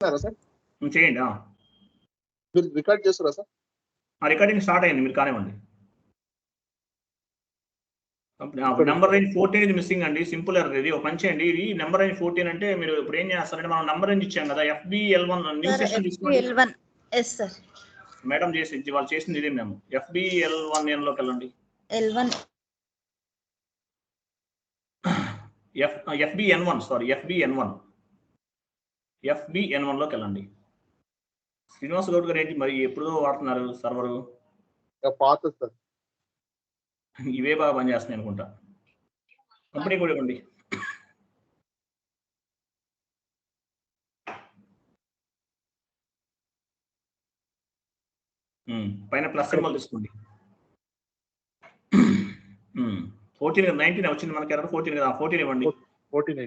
Sir చేయండి. మీరు record చేస్తారా సార్? రికార్డింగ్ స్టార్ట్ అయింది, మీరు కానివ్వండి. నెంబర్ రేంజ్ 14 ఇది మిస్సింగ్ అండి. సింపుల్ ఎర్రర్ ఇది. ఒక పని చేయండి, ఇది నెంబర్ రేంజ్ 14 అంటే మీరు ఇప్పుడు ఏం చేస్తారంటే మనం నెంబర్ రేంజ్ ఇచ్చాం కదా, FBL1 న్యూ సెషన్ తీసుకోండి. FBL1 yes sir. మేడం వాళ్ళు చేసింది ఇదే. మేము FBL1N లోకి వెళ్ళండి. L1 FBN1 సారీ FBN1 లోకి వెళ్ళండి. శ్రీనివాస్ గౌడ్ గారు ఏంటి మరి ఎప్పుడో వాడుతున్నారు సర్వరు? పాత సార్. ఇవే బాగా పనిచేస్తున్నాయి అనుకుంటా. కంపెనీ కూడా ఇవ్వండి. పైన ప్లస్ సింబల్ తీసుకోండి. 14 19 వచ్చింది మనకి. 14 కదా, 14 ఇవ్వండి. 14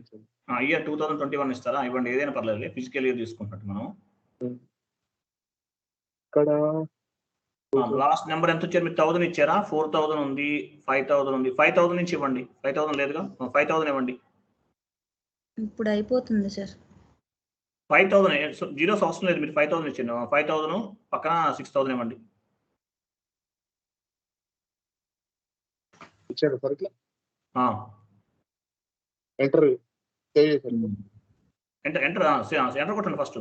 ఇయర్ 2021 ఇస్తారా? ఇవ్వండి, ఏదైనా పర్లేదు. ఫిజికల్ ఇయర్ తీసుకుంటున్నట్టు మనం. ఇక్కడ లాస్ట్ నెంబర్ ఎంత వచ్చారు మీరు? 1000 ఇచ్చారా? 4000 ఉంది, 5000 ఉంది. 5000 నుంచి ఇవ్వండి. 5000 లేదుగా, 5000 ఇవ్వండి. ఇప్పుడు అయిపోతుంది సార్. 5000 జీరోస్ అవసరం లేదు, మీరు 5000 ఇచ్చింది. 5000 పక్కన 6000 ఇవ్వండి. ఇచ్చారు సార్. ఇట్లా ఎంటర్ కొట్టండి ఫస్ట్.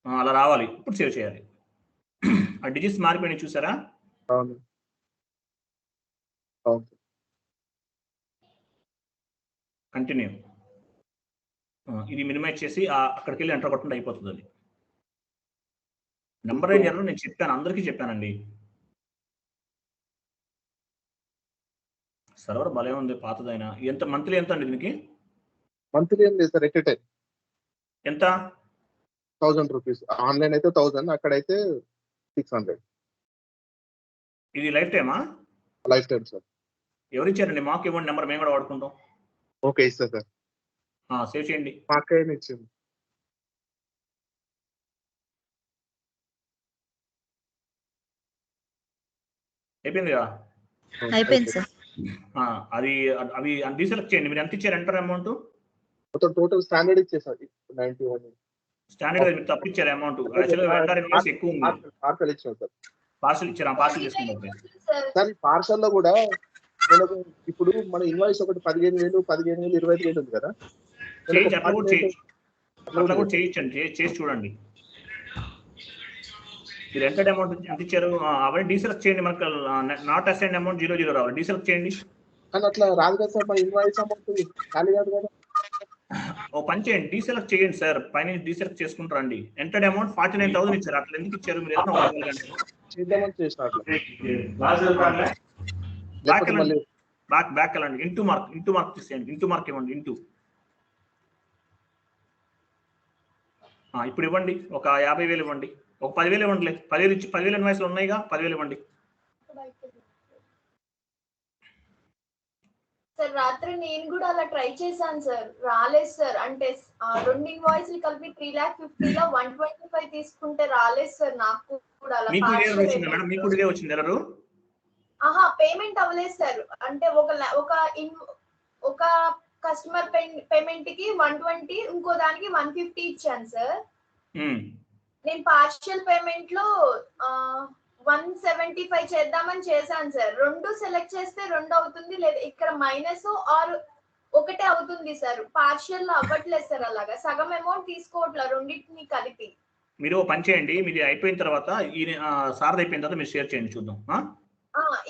అలా రావాలి. ఇప్పుడు సేవ్ చేయాలి. ఆ డిజిట్స్ మారిపోయినాయి చూసారా? కంటిన్యూ. ఇది మినిమైజ్ చేసి అక్కడికి వెళ్ళి ఎంటర్ కొట్టండి, అయిపోతుంది అది. నెంబర్ రేంజ్ ఎర్రర్ నేను చెప్పాను, అందరికీ చెప్పానండి. సర్వర్ భలే ఉంది, పాతదైనా. ఎంత మంత్లీ ఎంత అండి దీనికి? మంత్లీ ఏం లేదు సార్, ఎంత? 1000 రూపీస్. ఆన్లైన్ అయితే 1000, అక్కడైతే 600. ఇది లైఫ్ టైమా? Life time sir. ఎవరు ఇచ్చారండి? మాకు ఇవ్వండి నెంబర్, మేము కూడా వాడుకుంటాం. ఓకే ఇస్తా సార్. సేవ్ చేయండి. మాకేం ఇచ్చింది. అయిపోయింది కదా? అయిపోయింది సార్. అవి డీసెలెక్ట్ చేయండి. మీరు ఎంత ఇచ్చారు ఎంటర్ అమౌంట్? టోటల్ స్టాండర్డ్ ఇచ్చేసారు 91. స్టాండర్డ్ మీరు తప్పు ఇచ్చారు అమౌంట్. యాక్చువల్గా వెండర్ ఇన్వాయిస్ ఎక్కువ ఉంది. పార్సల్ ఇచ్చారు సార్. పార్సల్ ఇచ్చారా? పార్సల్ తీసుకుంటే సార్ ఈ పార్సల్ లో కూడా ఇప్పుడు మన ఇన్వాయిస్ ఒకటి 15,000, 25,000 ఉంది కదా. అట్లా కూడా చేయించండి, చేసి చూడండి. మీరు ఎంటర్ అమౌంట్ ఎంత ఇచ్చారు అవన్నీ డీసెలెక్ట్ చేయండి. మనకు నాట్ అసైన్ అమౌంట్ 00 రావాలి. డీసెలెక్ట్ చేయండి. కానీ అట్లా రాదు కదా సార్, మన ఇన్వాయిస్ అమౌంట్ ఖాళీ కాదు కదా. ఓ పని చేయండి, డీసెలెక్ట్ చేయండి సార్. పైన డీసెలెక్ట్ చేసుకుంటారండి. ఎంటర్ అమౌంట్ 49,000 ఇచ్చారు. అట్లా ఎందుకు ఇచ్చారు? మీరు చేద్దామని చేసిన బ్యాక్ వెళ్ళండి. ఇంటూ మార్క్ తీసేయండి. ఇంటూ మార్క్ ఇవ్వండి. ఇప్పుడు ఇవ్వండి. ఒక 50,000 ఇవ్వండి. ఒక 10,000 ఇవ్వండి. 10,000 ఇచ్చి 10,000 ఇన్వాయిస్లు ఉన్నాయిగా, 10,000 ఇవ్వండి. సార్ రాత్రి నేను కూడా అలా ట్రై చేశాను సార్, రాలేదు సార్. అంటే 2 ఇన్వాయిస్లు కలిపి 3,50,000లో 125 తీసుకుంటే రాలేదు సార్. నాకు కూడా అలా పేమెంట్ అవ్వలేదు సార్. అంటే ఒక కస్టమర్ పేమెంట్ కి 120, ఇంకో దానికి 150 ఇచ్చాను సార్. నేను పార్షియల్ పేమెంట్ లో 175 చేద్దామని చేశాను సార్. 2 సెలెక్ట్ చేస్తే 2 అవుతుంది, లేదా ఇక్కడ మైనస్ ఆర్ ఒకటే అవుతుంది సార్. పార్షియల్ లో అవ్వట్లేదు సార్. అలాగా సగం అమౌంట్ తీసుకోవట్లేదు రెండింటిని కలిపి. మీరు పని చేయండి, మీది అయిపోయిన తర్వాత సార్ అయిపోయిన తర్వాత మీరు షేర్ చేయండి, చూద్దాం.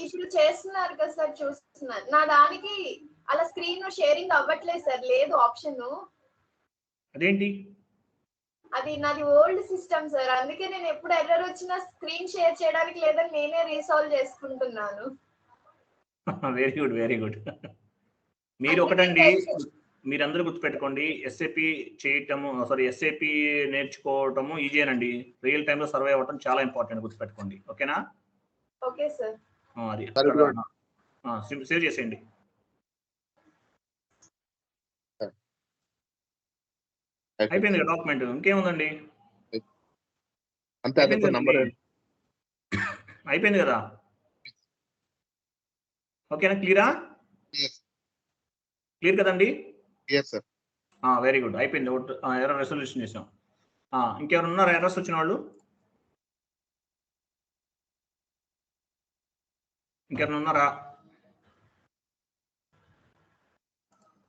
ఇప్పుడు చేస్తున్నారు కదా సార్, చూస్తున్నాను. నా దానికి అలా స్క్రీన్ షేరింగ్ అవ్వట్లేదు సార్, లేదు ఆప్షన్. అదేంటి? అది నాది ఓల్డ్ సిస్టమ్ సార్, అందుకే నేను ఎప్పుడు ఎర్రర్ వచ్చినా స్క్రీన్ షేర్ చేయడానికి లేదని నేనే రీసాల్వ్ చేసుకుంటున్నాను. Very good, very good. మీరు ఒకటండి, మీరందరూ గుర్తుపెట్టుకోండి, ఎస్ఏపి నేర్చుకోవటము ఈజీనండి. రియల్ టైమ్ లో సర్వే అవ్వటం చాలా ఇంపార్టెంట్, గుర్తుపెట్టుకోండి. ఓకేనా? Okay sir. అది సేవ్ చేసేయండి. అయిపోయింది కదా డాక్యుమెంట్, ఇంకేముందండి? అయిపోయింది కదా. ఓకేనా? క్లియర్ కదండి? వెరీ గుడ్, అయిపోయింది. ఎర్రర్ రెసల్యూషన్ చేసాం. ఇంకెవరు ఉన్నారా ఎర్రర్స్ వచ్చిన వాళ్ళు? ఇంకెవరు ఉన్నారా?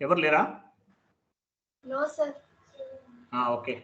ఎవరు లేరా? No sir. ఓకే.